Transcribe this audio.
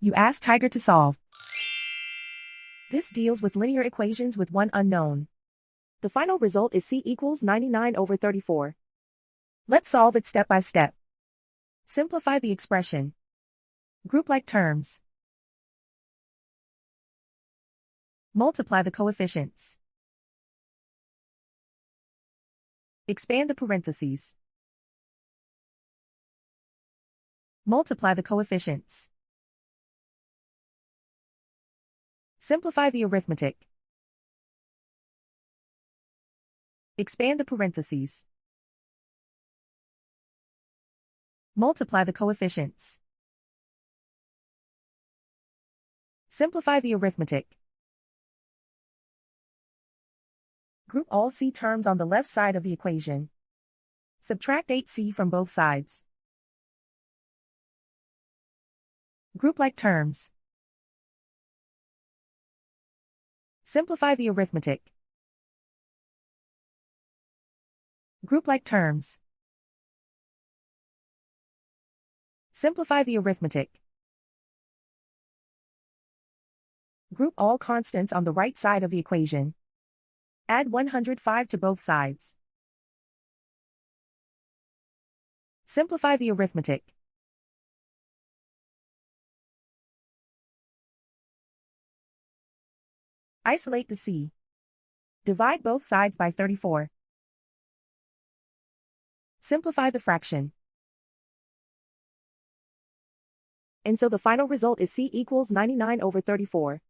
You ask Tiger to solve. This deals with linear equations with one unknown. The final result is c equals 99/34. Let's solve it step by step. Simplify the expression. Group like terms. Multiply the coefficients. Expand the parentheses. Multiply the coefficients. Simplify the arithmetic. Expand the parentheses. Multiply the coefficients. Simplify the arithmetic. Group all c terms on the left side of the equation. Subtract 8c from both sides. Group like terms. Simplify the arithmetic. Group like terms. Simplify the arithmetic. Group all constants on the right side of the equation. Add 105 to both sides. Simplify the arithmetic. Isolate the c. Divide both sides by 34. Simplify the fraction. And so the final result is c equals 99/34.